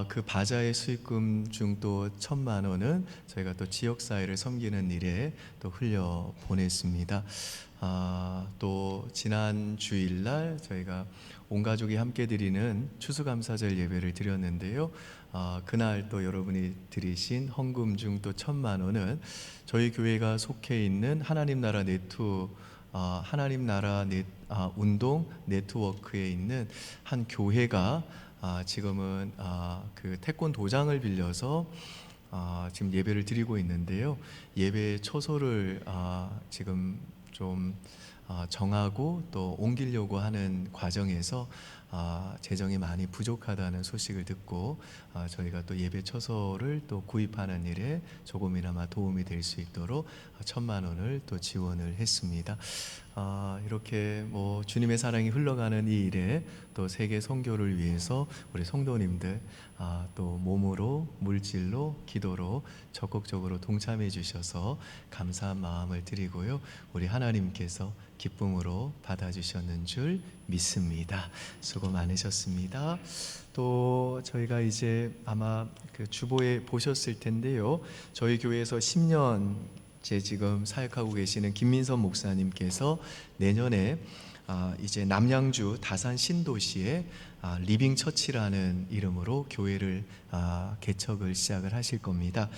그 바자의 수익금 중 또 1,000만 원은 저희가 또 지역사회를 섬기는 일에 또 흘려 보냈습니다. 또 지난 주일날 저희가 온 가족이 함께 드리는 추수감사절 예배를 드렸는데요. 그날 또 여러분이 드리신 헌금 중 또 1,000만 원은 저희 교회가 속해 있는 하나님 나라 운동 네트워크에 있는 한 교회가 지금은 그 태권도장을 빌려서 지금 예배를 드리고 있는데요. 예배 처소를 지금 좀 정하고 또 옮기려고 하는 과정에서 재정이 많이 부족하다는 소식을 듣고 저희가 또 예배 처소를 또 구입하는 일에 조금이나마 도움이 될 수 있도록 1,000만 원을 또 지원을 했습니다. 이렇게 주님의 사랑이 흘러가는 이 일에 또 세계 선교를 위해서 우리 성도님들 또 몸으로 물질로 기도로 적극적으로 동참해 주셔서 감사한 마음을 드리고요. 우리 하나님께서 기쁨으로 받아주셨는 줄 믿습니다. 수고 많으셨습니다. 또 저희가 이제 아마 그 주보에 보셨을 텐데요. 저희 교회에서 10년 지금 사역하고 계시는 김민선 목사님께서 내년에 이제 남양주 다산 신도시에 리빙 처치라는 이름으로 교회를 개척을 시작을 하실 겁니다.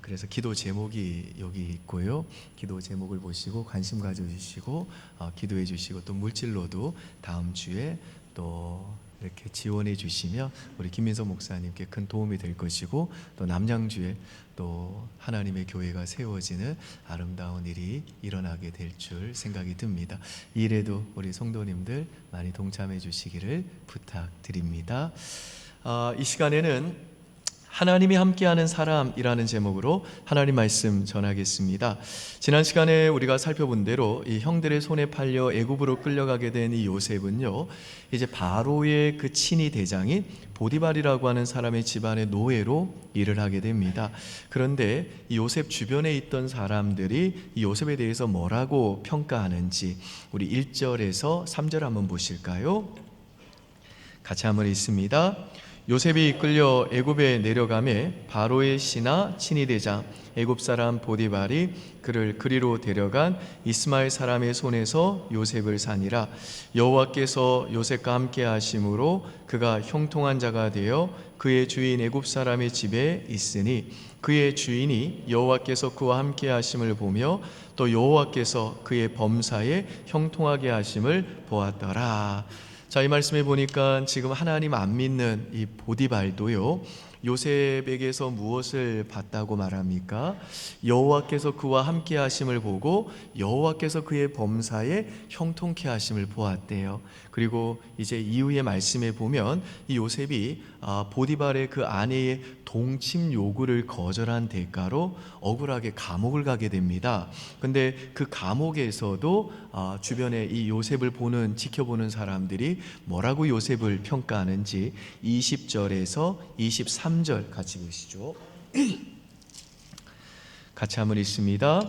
그래서 기도 제목이 여기 있고요. 기도 제목을 보시고 관심 가져주시고 기도해 주시고 또 물질로도 다음 주에 또 이렇게 지원해 주시면 우리 김민석 목사님께 큰 도움이 될 것이고 또 남양주에 또 하나님의 교회가 세워지는 아름다운 일이 일어나게 될 줄 생각이 듭니다. 이 일에도 우리 성도님들 많이 동참해 주시기를 부탁드립니다. 이 시간에는 하나님이 함께하는 사람이라는 제목으로 하나님 말씀 전하겠습니다. 지난 시간에 우리가 살펴본 대로 이 형들의 손에 팔려 애굽으로 끌려가게 된 이 요셉은요, 이제 바로의 그 친위 대장인 보디발이라고 하는 사람의 집안의 노예로 일을 하게 됩니다. 그런데 이 요셉 주변에 있던 사람들이 이 요셉에 대해서 뭐라고 평가하는지 우리 1절에서 3절 한번 보실까요? 같이 한번 읽습니다. 요셉이 이끌려 애굽에 내려가매 바로의 신하 친위대장 애굽 사람 보디발이 그를 그리로 데려간 이스마엘 사람의 손에서 요셉을 사니라. 여호와께서 요셉과 함께 하심으로 그가 형통한 자가 되어 그의 주인 애굽 사람의 집에 있으니 그의 주인이 여호와께서 그와 함께 하심을 보며 또 여호와께서 그의 범사에 형통하게 하심을 보았더라. 자, 이 말씀에 보니까 지금 하나님 안 믿는 이 보디발도요, 요셉에게서 무엇을 봤다고 말합니까? 여호와께서 그와 함께 하심을 보고 여호와께서 그의 범사에 형통케 하심을 보았대요. 그리고 이제 이후의 말씀에 보면 이 요셉이 보디발의 그 아내의 동침 요구를 거절한 대가로 억울하게 감옥을 가게 됩니다. 근데 그 감옥에서도 주변에 이 요셉을 지켜보는 사람들이 뭐라고 요셉을 평가하는지 20절에서 23절 같이 보시죠. 같이 한번 읽습니다.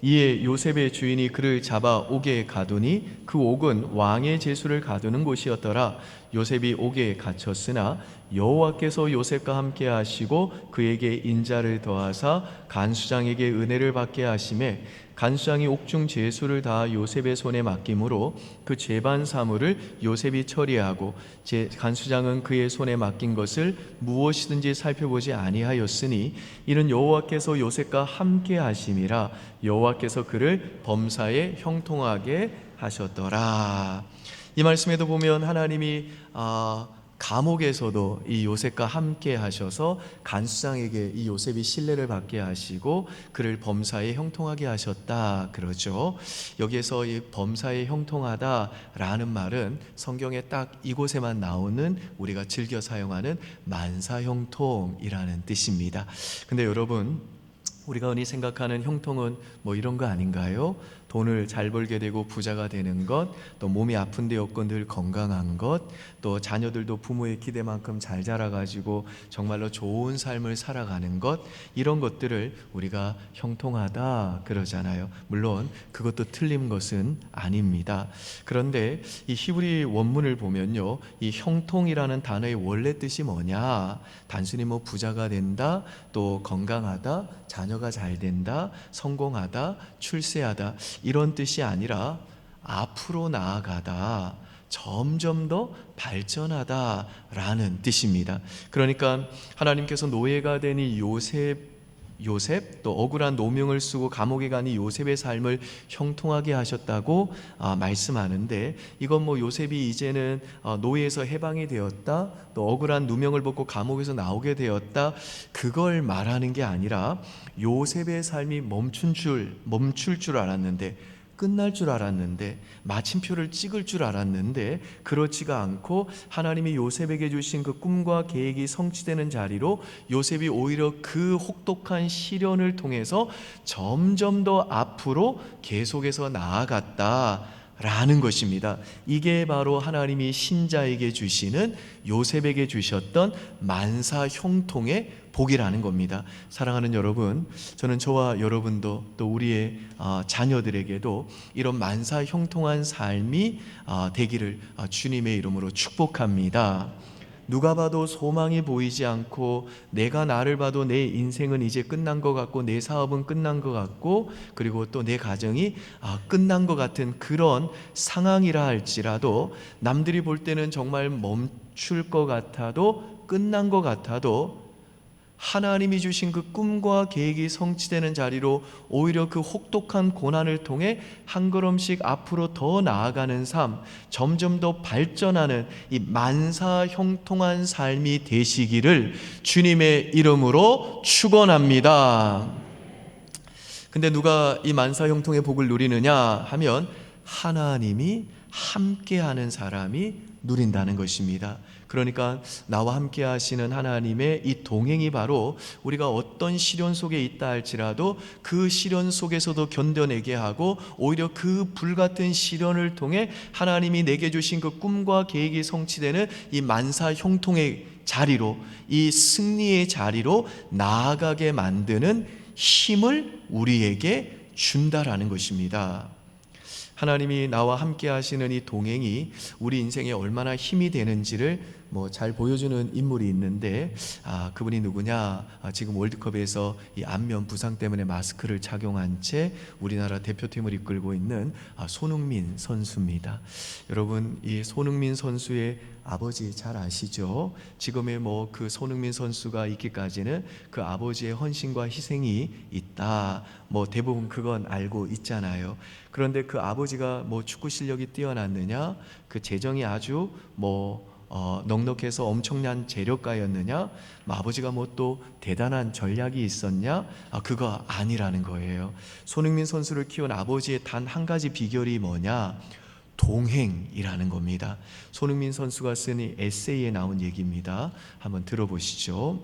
이에 요셉의 주인이 그를 잡아 옥에 가두니 그 옥은 왕의 제수를 가두는 곳이었더라. 요셉이 옥에 갇혔으나 여호와께서 요셉과 함께 하시고 그에게 인자를 더하사 간수장에게 은혜를 받게 하심에 간수장이 옥중 제수를 다 요셉의 손에 맡김으로 그 제반 사물을 요셉이 처리하고 간수장은 그의 손에 맡긴 것을 무엇이든지 살펴보지 아니하였으니 이는 여호와께서 요셉과 함께 하심이라. 여호와께서 그를 범사에 형통하게 하셨더라. 이 말씀에도 보면 하나님이 감옥에서도 이 요셉과 함께 하셔서 간수장에게 이 요셉이 신뢰를 받게 하시고 그를 범사에 형통하게 하셨다 그러죠. 여기에서 이 범사에 형통하다라는 말은 성경에 딱 이곳에만 나오는 우리가 즐겨 사용하는 만사형통이라는 뜻입니다. 근데 여러분, 우리가 흔히 생각하는 형통은 뭐 이런 거 아닌가요? 돈을 잘 벌게 되고 부자가 되는 것, 또 몸이 아픈데 없고 늘 건강한 것, 또 자녀들도 부모의 기대만큼 잘 자라가지고 정말로 좋은 삶을 살아가는 것, 이런 것들을 우리가 형통하다 그러잖아요. 물론 그것도 틀린 것은 아닙니다. 그런데 이 히브리 원문을 보면요, 이 형통이라는 단어의 원래 뜻이 뭐냐? 단순히 뭐 부자가 된다, 또 건강하다, 자녀가 잘 된다, 성공하다, 출세하다, 이런 뜻이 아니라 앞으로 나아가다, 점점 더 발전하다라는 뜻입니다. 그러니까 하나님께서 노예가 된 이 요셉, 또 억울한 노명을 쓰고 감옥에 간 이 요셉의 삶을 형통하게 하셨다고 말씀하는데, 이건 뭐 요셉이 이제는 노예에서 해방이 되었다, 또 억울한 누명을 벗고 감옥에서 나오게 되었다, 그걸 말하는 게 아니라 요셉의 삶이 멈출 줄 알았는데, 끝날 줄 알았는데, 마침표를 찍을 줄 알았는데 그렇지가 않고 하나님이 요셉에게 주신 그 꿈과 계획이 성취되는 자리로 요셉이 오히려 그 혹독한 시련을 통해서 점점 더 앞으로 계속해서 나아갔다라는 것입니다. 이게 바로 하나님이 신자에게 주시는, 요셉에게 주셨던 만사 형통의 복이라는 겁니다. 사랑하는 여러분, 저는 저와 여러분도 또 우리의 자녀들에게도 이런 만사 형통한 삶이 되기를 주님의 이름으로 축복합니다. 누가 봐도 소망이 보이지 않고, 내가 나를 봐도 내 인생은 이제 끝난 것 같고, 내 사업은 끝난 것 같고, 그리고 또 내 가정이 끝난 것 같은 그런 상황이라 할지라도, 남들이 볼 때는 정말 멈출 것 같아도, 끝난 것 같아도, 하나님이 주신 그 꿈과 계획이 성취되는 자리로 오히려 그 혹독한 고난을 통해 한 걸음씩 앞으로 더 나아가는 삶, 점점 더 발전하는 이 만사 형통한 삶이 되시기를 주님의 이름으로 축원합니다. 근데 누가 이 만사 형통의 복을 누리느냐 하면, 하나님이 함께하는 사람이 누린다는 것입니다. 그러니까 나와 함께 하시는 하나님의 이 동행이 바로 우리가 어떤 시련 속에 있다 할지라도 그 시련 속에서도 견뎌내게 하고, 오히려 그 불같은 시련을 통해 하나님이 내게 주신 그 꿈과 계획이 성취되는 이 만사 형통의 자리로, 이 승리의 자리로 나아가게 만드는 힘을 우리에게 준다라는 것입니다. 하나님이 나와 함께 하시는 이 동행이 우리 인생에 얼마나 힘이 되는지를 잘 보여주는 인물이 있는데, 그분이 누구냐? 지금 월드컵에서 이 안면 부상 때문에 마스크를 착용한 채 우리나라 대표팀을 이끌고 있는 손흥민 선수입니다. 여러분, 이 손흥민 선수의 아버지 잘 아시죠? 지금의 그 손흥민 선수가 있기까지는 그 아버지의 헌신과 희생이 있다, 대부분 그건 알고 있잖아요. 그런데 그 아버지가 축구 실력이 뛰어났느냐, 그 재정이 아주 넉넉해서 엄청난 재력가였느냐, 아버지가 또 대단한 전략이 있었냐, 그거 아니라는 거예요. 손흥민 선수를 키운 아버지의 단 한 가지 비결이 뭐냐? 동행이라는 겁니다. 손흥민 선수가 쓴 이 에세이에 나온 얘기입니다. 한번 들어보시죠.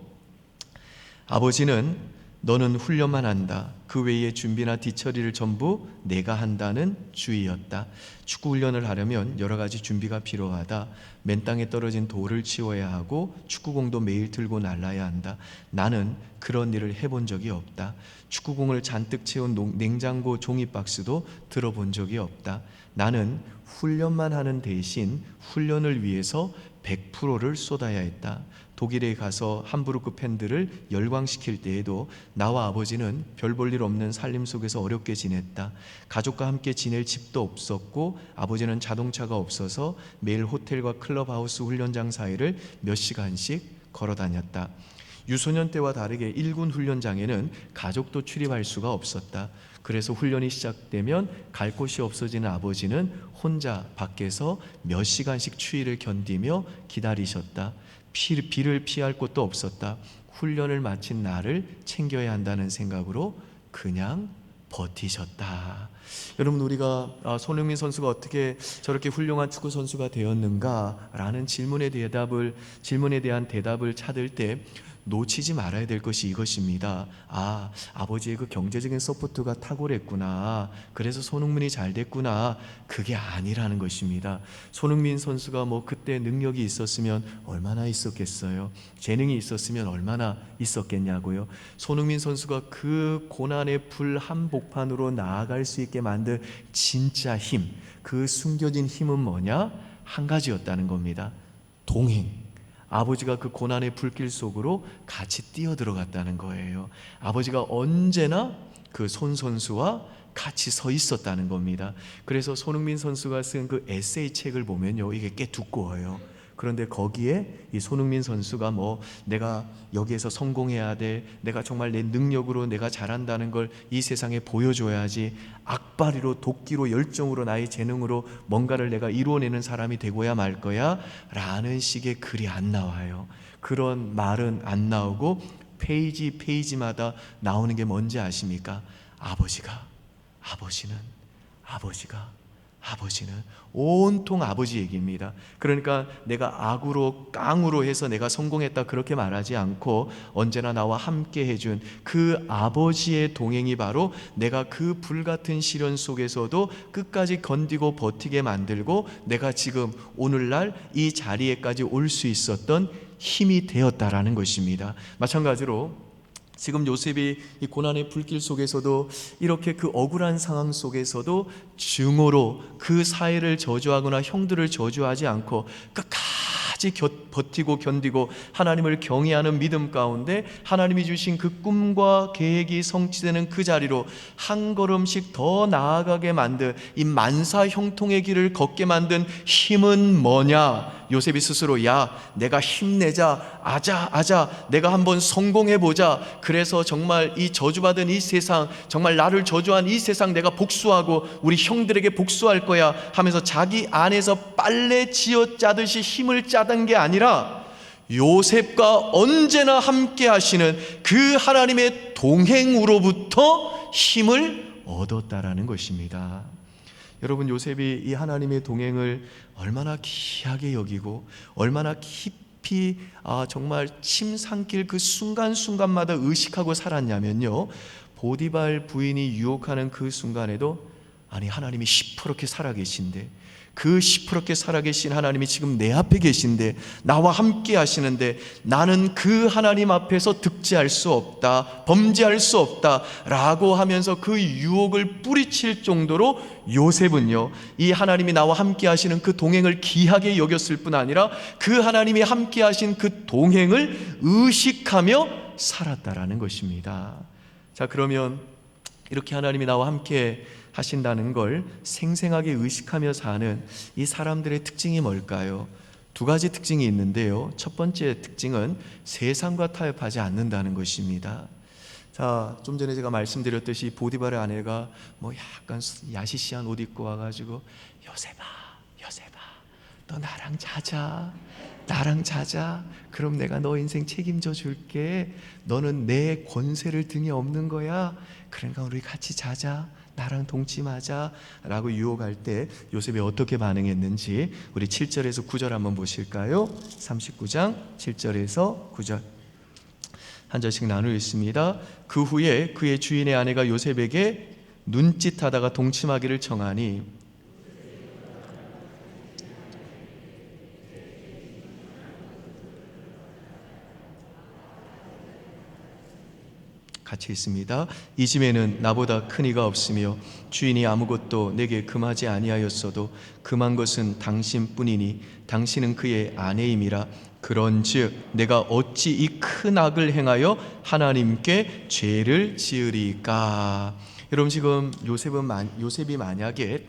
아버지는 너는 훈련만 한다, 그 외의 준비나 뒤처리를 전부 내가 한다는 주의였다. 축구 훈련을 하려면 여러 가지 준비가 필요하다. 맨 땅에 떨어진 돌을 치워야 하고 축구공도 매일 들고 날라야 한다. 나는 그런 일을 해본 적이 없다. 축구공을 잔뜩 채운 냉장고 종이박스도 들어본 적이 없다. 나는 훈련만 하는 대신 훈련을 위해서 100%를 쏟아야 했다. 독일에 가서 함부르크 팬들을 열광시킬 때에도 나와 아버지는 별 볼 일 없는 살림 속에서 어렵게 지냈다. 가족과 함께 지낼 집도 없었고 아버지는 자동차가 없어서 매일 호텔과 클럽하우스 훈련장 사이를 몇 시간씩 걸어 다녔다. 유소년 때와 다르게 1군 훈련장에는 가족도 출입할 수가 없었다. 그래서 훈련이 시작되면 갈 곳이 없어지는 아버지는 혼자 밖에서 몇 시간씩 추위를 견디며 기다리셨다. 비를 피할 곳도 없었다. 훈련을 마친 나를 챙겨야 한다는 생각으로 그냥 버티셨다. 여러분, 우리가 손흥민 선수가 어떻게 저렇게 훌륭한 축구 선수가 되었는가라는 질문에 대한 대답을 찾을 때 놓치지 말아야 될 것이 이것입니다. 아버지의 그 경제적인 서포트가 탁월했구나, 그래서 손흥민이 잘 됐구나, 그게 아니라는 것입니다. 손흥민 선수가 그때 능력이 있었으면 얼마나 있었겠어요? 재능이 있었으면 얼마나 있었겠냐고요. 손흥민 선수가 그 고난의 불 한복판으로 나아갈 수 있게 만든 진짜 힘, 그 숨겨진 힘은 뭐냐? 한 가지였다는 겁니다. 동행. 아버지가 그 고난의 불길 속으로 같이 뛰어들어갔다는 거예요. 아버지가 언제나 그 손 선수와 같이 서 있었다는 겁니다. 그래서 손흥민 선수가 쓴 그 에세이 책을 보면요, 이게 꽤 두꺼워요. 그런데 거기에 이 손흥민 선수가 내가 여기에서 성공해야 돼, 내가 정말 내 능력으로 내가 잘한다는 걸 이 세상에 보여줘야지, 악바리로 도끼로 열정으로 나의 재능으로 뭔가를 내가 이루어내는 사람이 되고야 말 거야 라는 식의 글이 안 나와요. 그런 말은 안 나오고 페이지마다 나오는 게 뭔지 아십니까? 아버지는 온통 아버지 얘기입니다. 그러니까 내가 악으로 깡으로 해서 내가 성공했다 그렇게 말하지 않고 언제나 나와 함께 해준 그 아버지의 동행이 바로 내가 그 불같은 시련 속에서도 끝까지 견디고 버티게 만들고 내가 지금 오늘날 이 자리에까지 올 수 있었던 힘이 되었다라는 것입니다. 마찬가지로 지금 요셉이 이 고난의 불길 속에서도 이렇게 그 억울한 상황 속에서도 증오로 그 사회를 저주하거나 형들을 저주하지 않고 끝까지 버티고 견디고 하나님을 경외하는 믿음 가운데 하나님이 주신 그 꿈과 계획이 성취되는 그 자리로 한 걸음씩 더 나아가게 만든 이 만사 형통의 길을 걷게 만든 힘은 뭐냐? 요셉이 스스로 내가 힘내자, 아자 내가 한번 성공해보자, 그래서 정말 이 저주받은 이 세상, 정말 나를 저주한 이 세상 내가 복수하고 우리 형들에게 복수할 거야 하면서 자기 안에서 빨래 쥐어짜듯이 힘을 짜던 게 아니라 요셉과 언제나 함께 하시는 그 하나님의 동행으로부터 힘을 얻었다라는 것입니다. 여러분, 요셉이 이 하나님의 동행을 얼마나 귀하게 여기고 얼마나 깊이 정말 침 삼킬 그 순간순간마다 의식하고 살았냐면요, 보디발 부인이 유혹하는 그 순간에도 하나님이 시퍼렇게 살아계신데, 그 시퍼렇게 살아계신 하나님이 지금 내 앞에 계신데, 나와 함께 하시는데 나는 그 하나님 앞에서 득지할 수 없다, 범죄할 수 없다 라고 하면서 그 유혹을 뿌리칠 정도로 요셉은요, 이 하나님이 나와 함께 하시는 그 동행을 귀하게 여겼을 뿐 아니라 그 하나님이 함께 하신 그 동행을 의식하며 살았다라는 것입니다. 자, 그러면 이렇게 하나님이 나와 함께 하신다는 걸 생생하게 의식하며 사는 이 사람들의 특징이 뭘까요? 두 가지 특징이 있는데요, 첫 번째 특징은 세상과 타협하지 않는다는 것입니다. 자, 좀 전에 제가 말씀드렸듯이 보디발의 아내가 약간 야시시한 옷 입고 와가지고 요셉아 너 나랑 자자, 그럼 내가 너 인생 책임져 줄게, 너는 내 권세를 등에 업는 거야, 그러니까 우리 같이 자자, 나랑 동침하자 라고 유혹할 때 요셉이 어떻게 반응했는지 우리 7절에서 9절 한번 보실까요? 39장 7절에서 9절 한 절씩 나누겠습니다. 그 후에 그의 주인의 아내가 요셉에게 눈짓하다가 동침하기를 청하니 같이 있습니다. 이 집에는 나보다 큰 이가 없으며 주인이 아무것도 내게 금하지 아니하였어도 금한 것은 당신뿐이니 당신은 그의 아내임이라. 그런즉 내가 어찌 이 큰 악을 행하여 하나님께 죄를 지으리까. 여러분, 지금 요셉이 만약에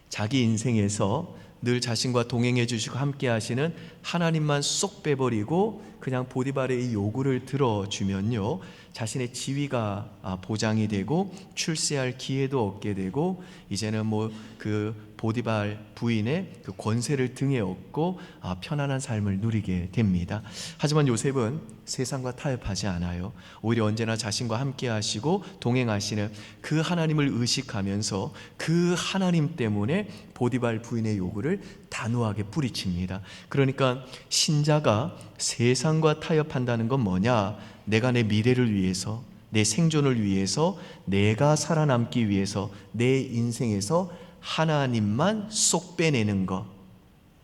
자기 인생에서 늘 자신과 동행해 주시고 함께 하시는 하나님만 쏙 빼버리고 그냥 보디발의 이 요구를 들어주면요, 자신의 지위가 보장이 되고 출세할 기회도 얻게 되고 이제는 그 보디발 부인의 그 권세를 등에 업고 편안한 삶을 누리게 됩니다. 하지만 요셉은 세상과 타협하지 않아요. 오히려 언제나 자신과 함께 하시고 동행하시는 그 하나님을 의식하면서 그 하나님 때문에 보디발 부인의 요구를 단호하게 뿌리칩니다. 그러니까 신자가 세상과 타협한다는 건 뭐냐? 내가 내 미래를 위해서, 내 생존을 위해서, 내가 살아남기 위해서 내 인생에서 하나님만 쏙 빼내는 것,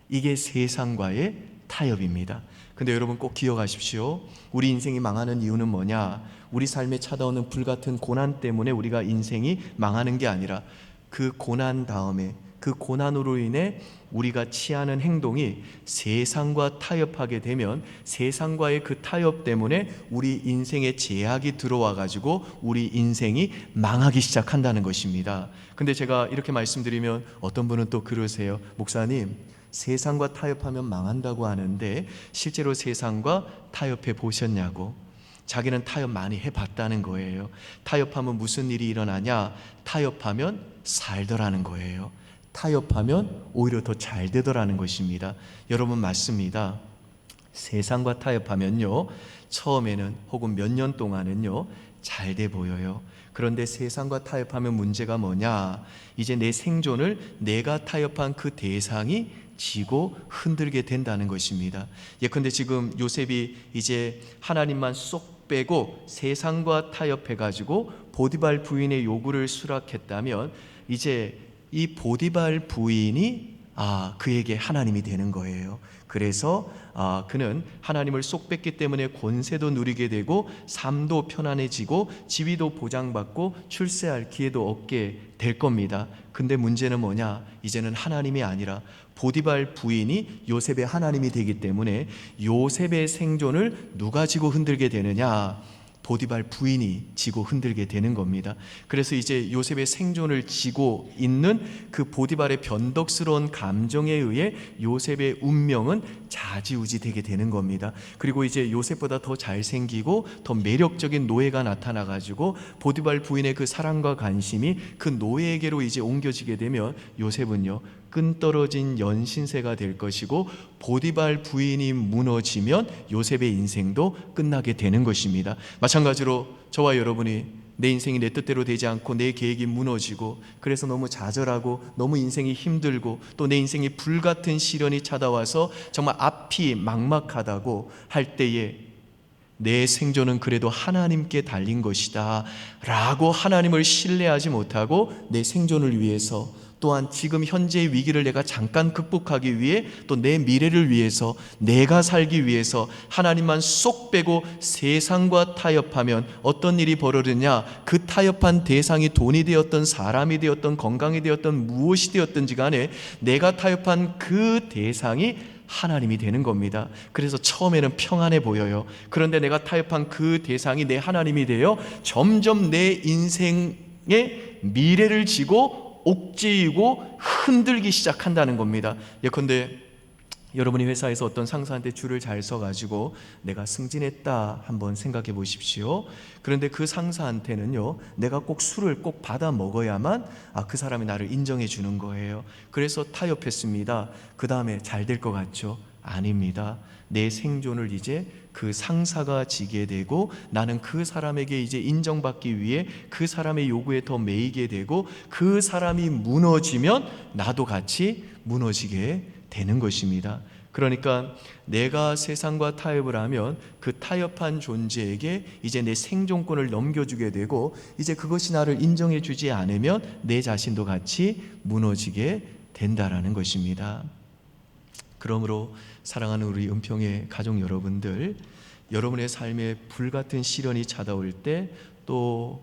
이게 세상과의 타협입니다. 근데 여러분 꼭 기억하십시오. 우리 인생이 망하는 이유는 뭐냐? 우리 삶에 찾아오는 불같은 고난 때문에 우리가 인생이 망하는 게 아니라 그 고난 다음에, 그 고난으로 인해 우리가 취하는 행동이 세상과 타협하게 되면 세상과의 그 타협 때문에 우리 인생에 제약이 들어와 가지고 우리 인생이 망하기 시작한다는 것입니다. 근데 제가 이렇게 말씀드리면 어떤 분은 또 그러세요. 목사님, 세상과 타협하면 망한다고 하는데 실제로 세상과 타협해 보셨냐고. 자기는 타협 많이 해봤다는 거예요. 타협하면 무슨 일이 일어나냐? 타협하면 살더라는 거예요. 타협하면 오히려 더 잘 되더라는 것입니다. 여러분 맞습니다. 세상과 타협하면요, 처음에는 혹은 몇 년 동안은요 잘 돼 보여요. 그런데 세상과 타협하면 문제가 뭐냐? 이제 내 생존을 내가 타협한 그 대상이 지고 흔들게 된다는 것입니다. 예컨대 지금 요셉이 이제 하나님만 쏙 빼고 세상과 타협해가지고 보디발 부인의 요구를 수락했다면 이제 이 보디발 부인이 그에게 하나님이 되는 거예요. 그래서 그는 하나님을 쏙 뺐기 때문에 권세도 누리게 되고 삶도 편안해지고 지위도 보장받고 출세할 기회도 얻게 될 겁니다. 근데 문제는 뭐냐? 이제는 하나님이 아니라 보디발 부인이 요셉의 하나님이 되기 때문에 요셉의 생존을 누가 지고 흔들게 되느냐? 보디발 부인이 지고 흔들게 되는 겁니다. 그래서 이제 요셉의 생존을 지고 있는 그 보디발의 변덕스러운 감정에 의해 요셉의 운명은 좌지우지 되게 되는 겁니다. 그리고 이제 요셉보다 더 잘생기고 더 매력적인 노예가 나타나가지고 보디발 부인의 그 사랑과 관심이 그 노예에게로 이제 옮겨지게 되면 요셉은요 끈떨어진 연신세가 될 것이고 보디발 부인이 무너지면 요셉의 인생도 끝나게 되는 것입니다. 마찬가지로 저와 여러분이 내 인생이 내 뜻대로 되지 않고 내 계획이 무너지고 그래서 너무 좌절하고 너무 인생이 힘들고 또 내 인생이 불같은 시련이 찾아와서 정말 앞이 막막하다고 할 때에 내 생존은 그래도 하나님께 달린 것이다 라고 하나님을 신뢰하지 못하고 내 생존을 위해서 또한 지금 현재의 위기를 내가 잠깐 극복하기 위해 또 내 미래를 위해서 내가 살기 위해서 하나님만 쏙 빼고 세상과 타협하면 어떤 일이 벌어지냐? 그 타협한 대상이 돈이 되었던 사람이 되었던 건강이 되었던 무엇이 되었든지 간에 내가 타협한 그 대상이 하나님이 되는 겁니다. 그래서 처음에는 평안해 보여요. 그런데 내가 타협한 그 대상이 내 하나님이 되어 점점 내 인생의 미래를 지고 옥죄이고 흔들기 시작한다는 겁니다. 예컨대 여러분이 회사에서 어떤 상사한테 줄을 잘 서가지고 내가 승진했다 한번 생각해 보십시오. 그런데 그 상사한테는요 내가 꼭 술을 꼭 받아 먹어야만 그 사람이 나를 인정해 주는 거예요. 그래서 타협했습니다. 그 다음에 잘 될 것 같죠? 아닙니다. 내 생존을 이제 그 상사가 지게 되고 나는 그 사람에게 이제 인정받기 위해 그 사람의 요구에 더 매이게 되고 그 사람이 무너지면 나도 같이 무너지게 되는 것입니다. 그러니까 내가 세상과 타협을 하면 그 타협한 존재에게 이제 내 생존권을 넘겨주게 되고 이제 그것이 나를 인정해 주지 않으면 내 자신도 같이 무너지게 된다라는 것입니다. 그러므로 사랑하는 우리 은평의 가족 여러분들, 여러분의 삶에 불같은 시련이 찾아올 때 또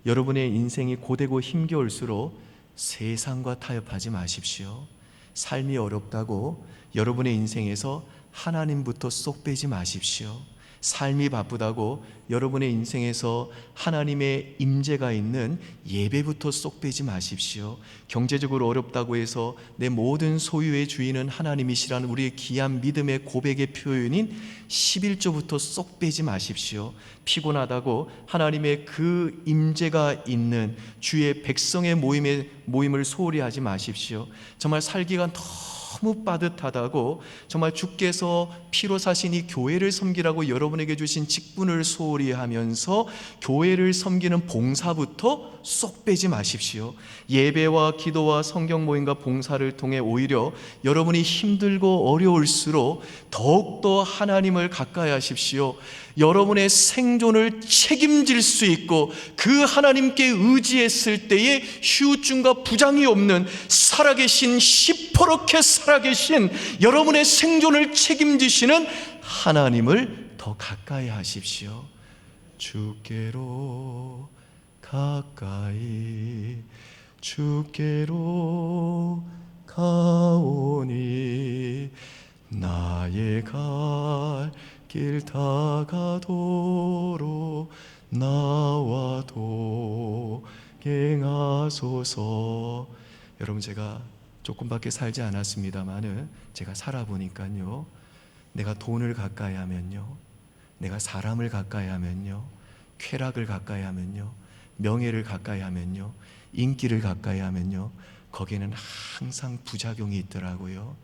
여러분의 인생이 고되고 힘겨울수록 세상과 타협하지 마십시오. 삶이 어렵다고 여러분의 인생에서 하나님부터 쏙 빼지 마십시오. 삶이 바쁘다고 여러분의 인생에서 하나님의 임재가 있는 예배부터 쏙 빼지 마십시오. 경제적으로 어렵다고 해서 내 모든 소유의 주인은 하나님이시라는 우리의 귀한 믿음의 고백의 표현인 11조부터 쏙 빼지 마십시오. 피곤하다고 하나님의 그 임재가 있는 주의 백성의 모임을 소홀히 하지 마십시오. 정말 살기가 너무 빠듯하다고 정말 주께서 피로 사신 이 교회를 섬기라고 여러분에게 주신 직분을 소홀히 하면서 교회를 섬기는 봉사부터 쏙 빼지 마십시오. 예배와 기도와 성경 모임과 봉사를 통해 오히려 여러분이 힘들고 어려울수록 더욱더 하나님을 가까이 하십시오. 여러분의 생존을 책임질 수 있고 그 하나님께 의지했을 때에 휴증과 부장이 없는 살아계신 시퍼렇게 살아계신 여러분의 생존을 책임지시는 하나님을 더 가까이 하십시오. 주께로 가까이 주께로 가오니 나의 갈 길 다가도록 나와 동행하소서. 여러분, 제가 조금밖에 살지 않았습니다마는 제가 살아보니까요, 내가 돈을 가까이 하면요, 내가 사람을 가까이 하면요, 쾌락을 가까이 하면요, 명예를 가까이 하면요, 인기를 가까이 하면요, 거기에는 항상 부작용이 있더라고요.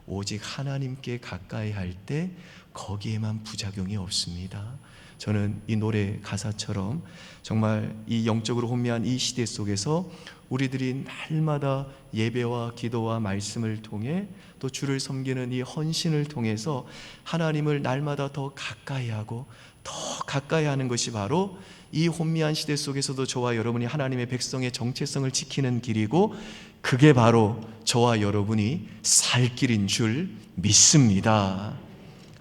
오직 하나님께 가까이 할 때 거기에만 부작용이 없습니다. 저는 이 노래 가사처럼 정말 이 영적으로 혼미한 이 시대 속에서 우리들이 날마다 예배와 기도와 말씀을 통해 또 주를 섬기는 이 헌신을 통해서 하나님을 날마다 더 가까이 하고 더 가까이 하는 것이 바로 이 혼미한 시대 속에서도 저와 여러분이 하나님의 백성의 정체성을 지키는 길이고, 그게 바로 저와 여러분이 살 길인 줄 믿습니다.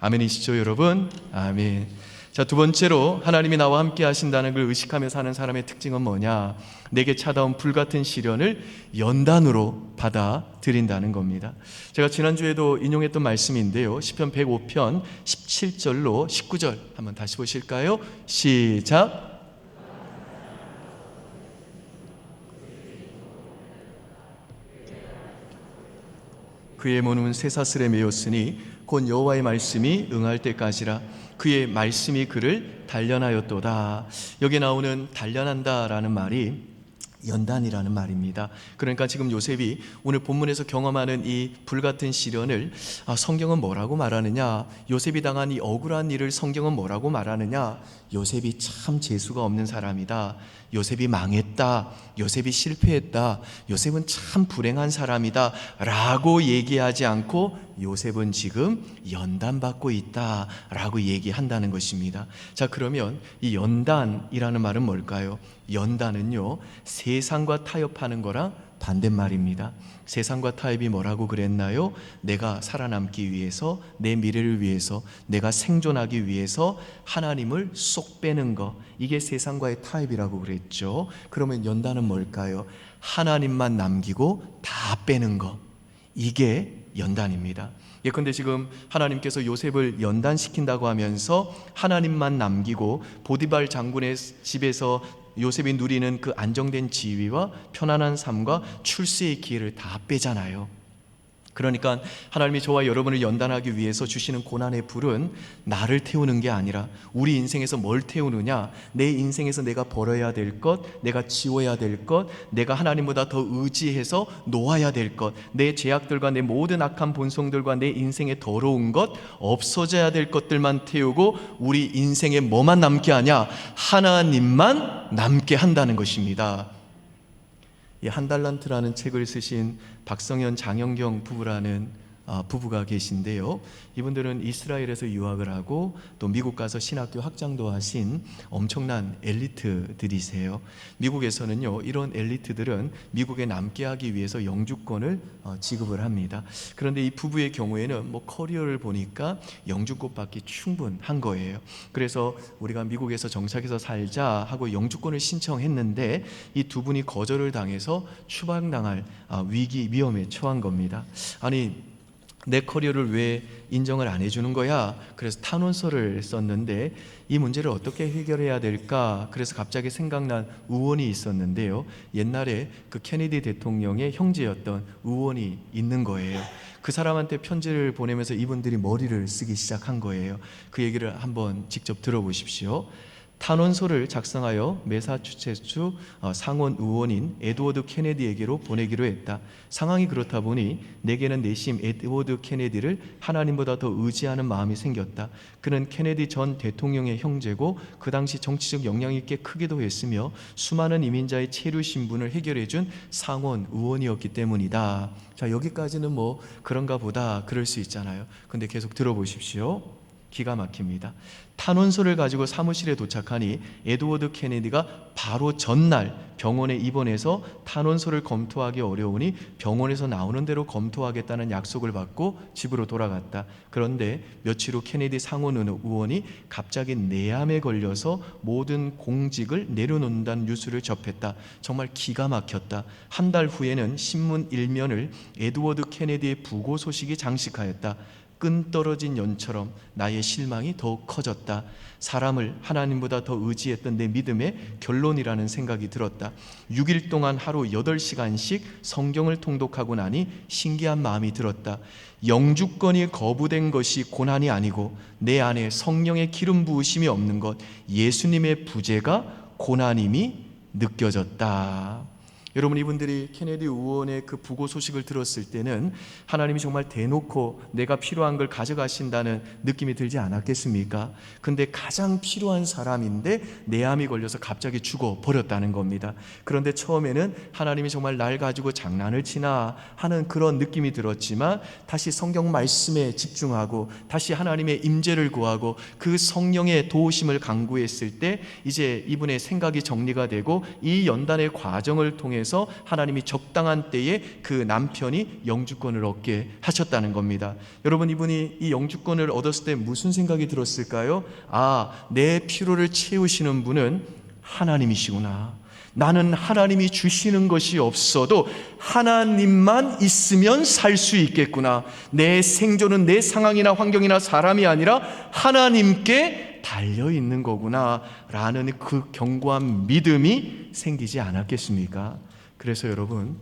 아멘이시죠, 여러분? 아멘. 자, 두 번째로 하나님이 나와 함께 하신다는 걸 의식하며 사는 사람의 특징은 뭐냐? 내게 찾아온 불같은 시련을 연단으로 받아들인다는 겁니다. 제가 지난주에도 인용했던 말씀인데요, 시편 105편 17절로 19절 한번 다시 보실까요? 시작. 그의 몸은 쇠사슬에 매였으니 곧 여호와의 말씀이 응할 때까지라. 그의 말씀이 그를 단련하였도다. 여기 나오는 단련한다라는 말이 연단이라는 말입니다. 그러니까 지금 요셉이 오늘 본문에서 경험하는 이 불같은 시련을 성경은 뭐라고 말하느냐? 요셉이 당한 이 억울한 일을 성경은 뭐라고 말하느냐? 요셉이 참 재수가 없는 사람이다. 요셉이 망했다. 요셉이 실패했다. 요셉은 참 불행한 사람이다 라고 얘기하지 않고 요셉은 지금 연단받고 있다 라고 얘기한다는 것입니다. 자, 그러면 이 연단이라는 말은 뭘까요? 연단은요, 세상과 타협하는 거랑 반대말입니다. 세상과 타협이 뭐라고 그랬나요? 내가 살아남기 위해서, 내 미래를 위해서, 내가 생존하기 위해서 하나님을 쏙 빼는 거, 이게 세상과의 타협이라고 그랬죠. 그러면 연단은 뭘까요? 하나님만 남기고 다 빼는 거, 이게 연단입니다. 예컨대 지금 하나님께서 요셉을 연단시킨다고 하면서 하나님만 남기고 보디발 장군의 집에서 요셉이 누리는 그 안정된 지위와 편안한 삶과 출세의 기회를 다 빼잖아요. 그러니까 하나님이 저와 여러분을 연단하기 위해서 주시는 고난의 불은 나를 태우는 게 아니라 우리 인생에서 뭘 태우느냐, 내 인생에서 내가 벌어야 될 것, 내가 지워야 될 것, 내가 하나님보다 더 의지해서 놓아야 될 것, 내 죄악들과 내 모든 악한 본성들과 내 인생의 더러운 것, 없어져야 될 것들만 태우고 우리 인생에 뭐만 남게 하냐? 하나님만 남게 한다는 것입니다. 이 한 달란트라는 책을 쓰신 박성현 장영경 부부라는 부부가 계신데요, 이분들은 이스라엘에서 유학을 하고 또 미국 가서 신학교 학장도 하신 엄청난 엘리트들이세요. 미국에서는요, 이런 엘리트들은 미국에 남게 하기 위해서 영주권을 지급을 합니다. 그런데 이 부부의 경우에는 커리어를 보니까 영주권 받기 충분한 거예요. 그래서 우리가 미국에서 정착해서 살자 하고 영주권을 신청했는데 이 두 분이 거절을 당해서 추방당할 위험에 처한 겁니다. 아니, 내 커리어를 왜 인정을 안 해주는 거야? 그래서 탄원서를 썼는데 이 문제를 어떻게 해결해야 될까? 그래서 갑자기 생각난 의원이 있었는데요. 옛날에 그 케네디 대통령의 형제였던 의원이 있는 거예요. 그 사람한테 편지를 보내면서 이분들이 머리를 쓰기 시작한 거예요. 그 얘기를 한번 직접 들어보십시오. 탄원서를 작성하여 매사추세츠 상원 의원인 에드워드 케네디에게로 보내기로 했다. 상황이 그렇다 보니 내게는 내심 에드워드 케네디를 하나님보다 더 의지하는 마음이 생겼다. 그는 케네디 전 대통령의 형제고 그 당시 정치적 영향이 꽤 크기도 했으며 수많은 이민자의 체류 신분을 해결해준 상원 의원이었기 때문이다. 자, 여기까지는 뭐 그런가 보다 그럴 수 있잖아요. 근데 계속 들어보십시오. 기가 막힙니다. 탄원서를 가지고 사무실에 도착하니 에드워드 케네디가 바로 전날 병원에 입원해서 탄원서를 검토하기 어려우니 병원에서 나오는 대로 검토하겠다는 약속을 받고 집으로 돌아갔다. 그런데 며칠 후 케네디 상원 의원이 갑자기 뇌암에 걸려서 모든 공직을 내려놓는다는 뉴스를 접했다. 정말 기가 막혔다. 한 달 후에는 신문 일면을 에드워드 케네디의 부고 소식이 장식하였다. 끈 떨어진 연처럼 나의 실망이 더욱 커졌다. 사람을 하나님보다 더 의지했던 내 믿음의 결론이라는 생각이 들었다. 6일 동안 하루 8시간씩 성경을 통독하고 나니 신기한 마음이 들었다. 영주권이 거부된 것이 고난이 아니고 내 안에 성령의 기름 부으심이 없는 것, 예수님의 부재가 고난임이 느껴졌다. 여러분, 이분들이 케네디 의원의 그 부고 소식을 들었을 때는 하나님이 정말 대놓고 내가 필요한 걸 가져가신다는 느낌이 들지 않았겠습니까? 근데 가장 필요한 사람인데 뇌암이 걸려서 갑자기 죽어버렸다는 겁니다. 그런데 처음에는 하나님이 정말 날 가지고 장난을 치나 하는 그런 느낌이 들었지만 다시 성경 말씀에 집중하고 다시 하나님의 임재를 구하고 그 성령의 도우심을 간구했을 때 이제 이분의 생각이 정리가 되고 이 연단의 과정을 통해서 하나님이 적당한 때에 그 남편이 영주권을 얻게 하셨다는 겁니다. 여러분, 이분이 이 영주권을 얻었을 때 무슨 생각이 들었을까요? 내 필요를 채우시는 분은 하나님이시구나. 나는 하나님이 주시는 것이 없어도 하나님만 있으면 살 수 있겠구나. 내 생존은 내 상황이나 환경이나 사람이 아니라 하나님께 달려있는 거구나 라는 그 견고한 믿음이 생기지 않았겠습니까? 그래서 여러분,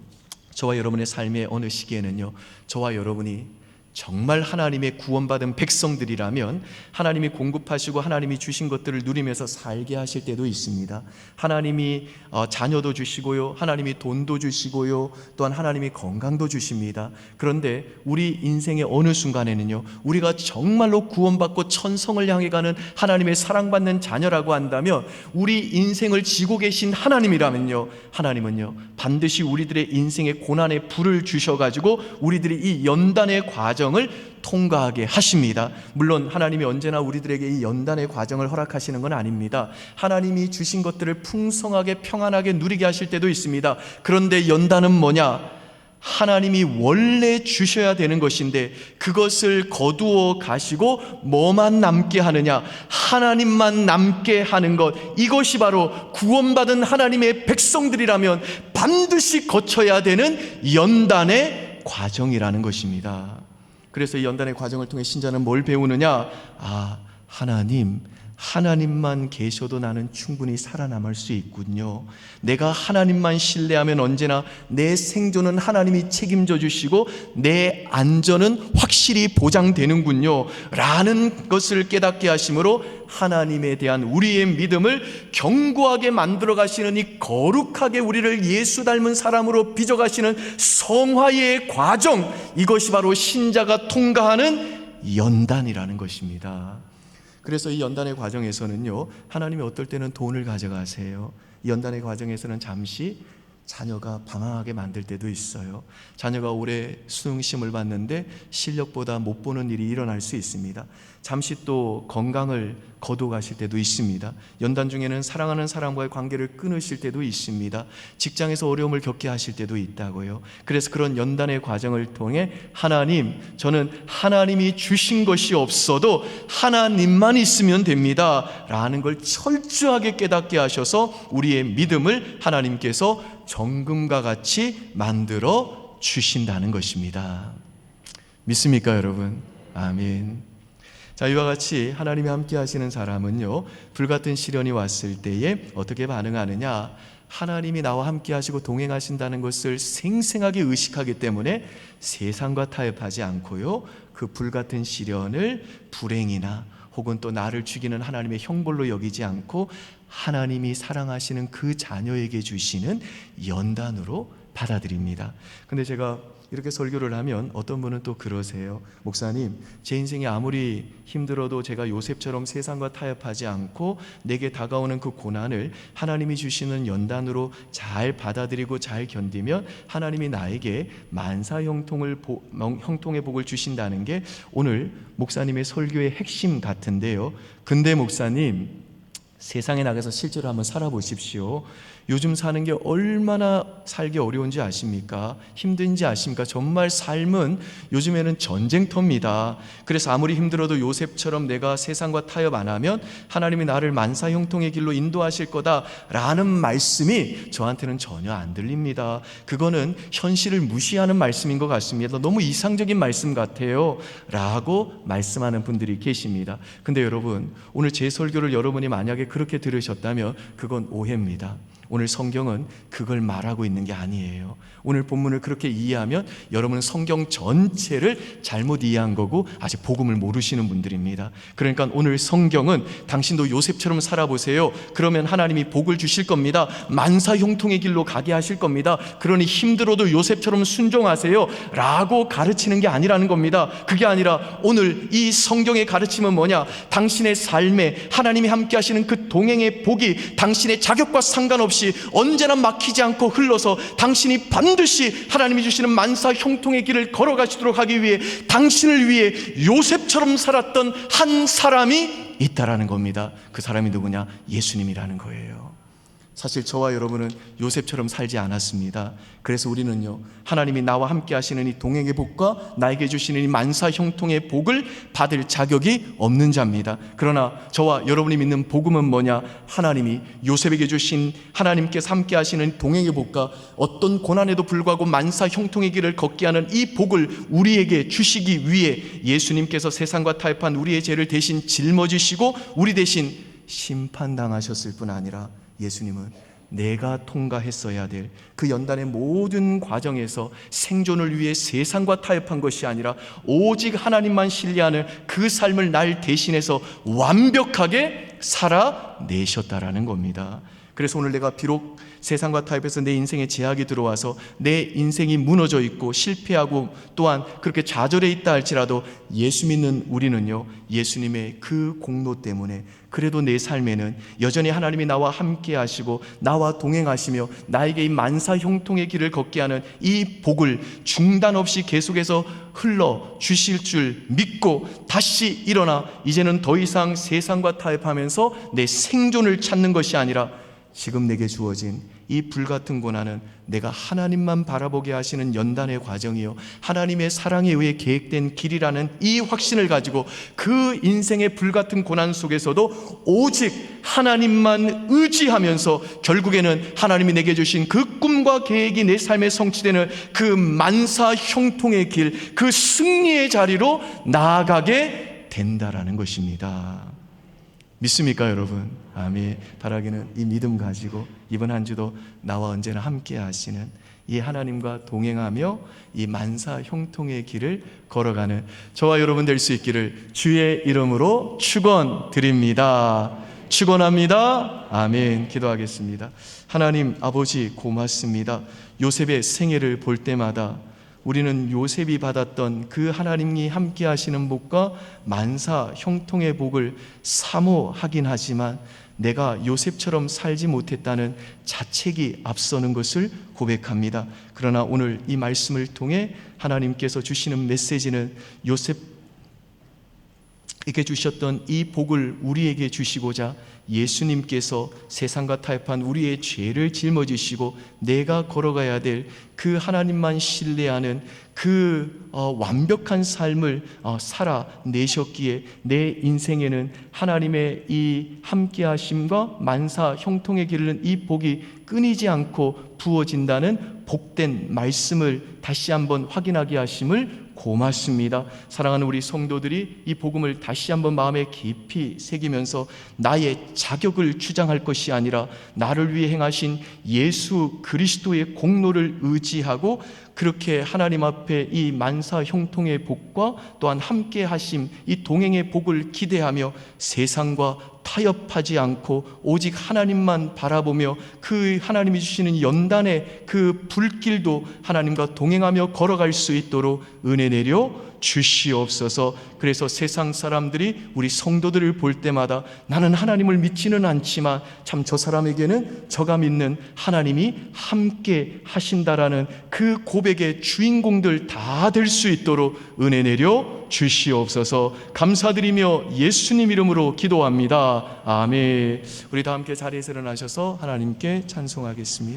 저와 여러분의 삶의 어느 시기에는요, 저와 여러분이 정말 하나님의 구원받은 백성들이라면 하나님이 공급하시고 하나님이 주신 것들을 누리면서 살게 하실 때도 있습니다. 하나님이 자녀도 주시고요, 하나님이 돈도 주시고요, 또한 하나님이 건강도 주십니다. 그런데 우리 인생의 어느 순간에는요, 우리가 정말로 구원받고 천성을 향해 가는 하나님의 사랑받는 자녀라고 한다면, 우리 인생을 지고 계신 하나님이라면요, 하나님은요 반드시 우리들의 인생의 고난의 불을 주셔가지고 우리들이 이 연단의 과정을 통과하게 하십니다. 물론 하나님이 언제나 우리들에게 이 연단의 과정을 허락하시는 건 아닙니다. 하나님이 주신 것들을 풍성하게 평안하게 누리게 하실 때도 있습니다. 그런데 연단은 뭐냐? 하나님이 원래 주셔야 되는 것인데 그것을 거두어 가시고 뭐만 남게 하느냐? 하나님만 남게 하는 것, 이것이 바로 구원받은 하나님의 백성들이라면 반드시 거쳐야 되는 연단의 과정이라는 것입니다. 그래서 이 연단의 과정을 통해 신자는 뭘 배우느냐? 하나님만 계셔도 나는 충분히 살아남을 수 있군요. 내가 하나님만 신뢰하면 언제나 내 생존은 하나님이 책임져 주시고 내 안전은 확실히 보장되는군요 라는 것을 깨닫게 하심으로 하나님에 대한 우리의 믿음을 견고하게 만들어 가시는, 이 거룩하게 우리를 예수 닮은 사람으로 빚어 가시는 성화의 과정, 이것이 바로 신자가 통과하는 연단이라는 것입니다. 그래서 이 연단의 과정에서는요, 하나님이 어떨 때는 돈을 가져가세요. 이 연단의 과정에서는 잠시 자녀가 방황하게 만들 때도 있어요. 자녀가 올해 수능 시험을 봤는데 실력보다 못 보는 일이 일어날 수 있습니다. 잠시 또 건강을 거둬가실 때도 있습니다. 연단 중에는 사랑하는 사람과의 관계를 끊으실 때도 있습니다. 직장에서 어려움을 겪게 하실 때도 있다고요. 그래서 그런 연단의 과정을 통해 저는 하나님이 주신 것이 없어도 하나님만 있으면 됩니다 라는 걸 철저하게 깨닫게 하셔서 우리의 믿음을 하나님께서 정금과 같이 만들어 주신다는 것입니다. 믿습니까, 여러분? 아멘. 자, 이와 같이 하나님이 함께 하시는 사람은요, 불같은 시련이 왔을 때에 어떻게 반응하느냐? 하나님이 나와 함께 하시고 동행하신다는 것을 생생하게 의식하기 때문에 세상과 타협하지 않고요, 그 불같은 시련을 불행이나 혹은 또 나를 죽이는 하나님의 형벌로 여기지 않고 하나님이 사랑하시는 그 자녀에게 주시는 연단으로 받아들입니다. 근데 제가 이렇게 설교를 하면 어떤 분은 또 그러세요. 목사님, 제 인생이 아무리 힘들어도 제가 요셉처럼 세상과 타협하지 않고 내게 다가오는 그 고난을 하나님이 주시는 연단으로 잘 받아들이고 잘 견디면 하나님이 나에게 만사형통의 복을 주신다는 게 오늘 목사님의 설교의 핵심 같은데요. 근데 목사님, 세상에 나가서 실제로 한번 살아보십시오. 요즘 사는 게 얼마나 살기 어려운지 아십니까? 힘든지 아십니까? 정말 삶은 요즘에는 전쟁터입니다. 그래서 아무리 힘들어도 요셉처럼 내가 세상과 타협 안 하면 하나님이 나를 만사형통의 길로 인도하실 거다라는 말씀이 저한테는 전혀 안 들립니다. 그거는 현실을 무시하는 말씀인 것 같습니다. 너무 이상적인 말씀 같아요 라고 말씀하는 분들이 계십니다. 근데 여러분, 오늘 제 설교를 여러분이 만약에 그렇게 들으셨다면 그건 오해입니다. 오늘 성경은 그걸 말하고 있는 게 아니에요. 오늘 본문을 그렇게 이해하면 여러분은 성경 전체를 잘못 이해한 거고 아직 복음을 모르시는 분들입니다. 그러니까 오늘 성경은 당신도 요셉처럼 살아보세요. 그러면 하나님이 복을 주실 겁니다. 만사형통의 길로 가게 하실 겁니다. 그러니 힘들어도 요셉처럼 순종하세요 라고 가르치는 게 아니라는 겁니다. 그게 아니라 오늘 이 성경의 가르침은 뭐냐? 당신의 삶에 하나님이 함께 하시는 그 동행의 복이 당신의 자격과 상관없이 언제나 막히지 않고 흘러서 당신이 반드시 하나님이 주시는 만사형통의 길을 걸어가시도록 하기 위해 당신을 위해 요셉처럼 살았던 한 사람이 있다라는 겁니다. 그 사람이 누구냐? 예수님이라는 거예요. 사실 저와 여러분은 요셉처럼 살지 않았습니다. 그래서 우리는요, 하나님이 나와 함께 하시는 이 동행의 복과 나에게 주시는 이 만사형통의 복을 받을 자격이 없는 자입니다. 그러나 저와 여러분이 믿는 복음은 뭐냐? 하나님이 요셉에게 주신 하나님께서 함께 하시는 동행의 복과 어떤 고난에도 불구하고 만사형통의 길을 걷게 하는 이 복을 우리에게 주시기 위해 예수님께서 세상과 타협한 우리의 죄를 대신 짊어지시고 우리 대신 심판당하셨을 뿐 아니라 예수님은 내가 통과했어야 될 그 연단의 모든 과정에서 생존을 위해 세상과 타협한 것이 아니라 오직 하나님만 신뢰하는 그 삶을 날 대신해서 완벽하게 살아내셨다라는 겁니다. 그래서 오늘 내가 비록 세상과 타협해서 내 인생에 제약이 들어와서 내 인생이 무너져 있고 실패하고 또한 그렇게 좌절해 있다 할지라도 예수 믿는 우리는요, 예수님의 그 공로 때문에 그래도 내 삶에는 여전히 하나님이 나와 함께 하시고 나와 동행하시며 나에게 이 만사형통의 길을 걷게 하는 이 복을 중단 없이 계속해서 흘러 주실 줄 믿고 다시 일어나 이제는 더 이상 세상과 타협하면서 내 생존을 찾는 것이 아니라 지금 내게 주어진 이 불같은 고난은 내가 하나님만 바라보게 하시는 연단의 과정이요, 하나님의 사랑에 의해 계획된 길이라는 이 확신을 가지고 그 인생의 불같은 고난 속에서도 오직 하나님만 의지하면서 결국에는 하나님이 내게 주신 그 꿈과 계획이 내 삶에 성취되는 그 만사형통의 길, 그 승리의 자리로 나아가게 된다라는 것입니다. 믿습니까, 여러분? 아멘. 바라기는 이 믿음 가지고 이번 한 주도 나와 언제나 함께 하시는 이 하나님과 동행하며 이 만사형통의 길을 걸어가는 저와 여러분 될 수 있기를 주의 이름으로 축원드립니다. 축원합니다. 아멘. 기도하겠습니다. 하나님 아버지 고맙습니다. 요셉의 생애를 볼 때마다 우리는 요셉이 받았던 그 하나님이 함께 하시는 복과 만사 형통의 복을 사모하긴 하지만 내가 요셉처럼 살지 못했다는 자책이 앞서는 것을 고백합니다. 그러나 오늘 이 말씀을 통해 하나님께서 주시는 메시지는 요셉에게 주셨던 이 복을 우리에게 주시고자 예수님께서 세상과 타협한 우리의 죄를 짊어지시고 내가 걸어가야 될 그 하나님만 신뢰하는 그 완벽한 삶을 살아내셨기에 내 인생에는 하나님의 이 함께하심과 만사 형통의 길은 이 복이 끊이지 않고 부어진다는 복된 말씀을 다시 한번 확인하게 하심을 고맙습니다. 사랑하는 우리 성도들이 이 복음을 다시 한번 마음에 깊이 새기면서 나의 자격을 주장할 것이 아니라 나를 위해 행하신 예수 그리스도의 공로를 의지하고 그렇게 하나님 앞에 이 만사 형통의 복과 또한 함께 하심 이 동행의 복을 기대하며 세상과 타협하지 않고 오직 하나님만 바라보며 그 하나님이 주시는 연단의 그 불길도 하나님과 동행하며 걸어갈 수 있도록 은혜 내려 주시옵소서. 그래서 세상 사람들이 우리 성도들을 볼 때마다 나는 하나님을 믿지는 않지만 참 저 사람에게는 저가 믿는 하나님이 함께 하신다라는 그 고백의 주인공들 다 될 수 있도록 은혜 내려 주시옵소서. 감사드리며 예수님 이름으로 기도합니다. 아멘. 우리 다 함께 자리에서 일어나셔서 하나님께 찬송하겠습니다.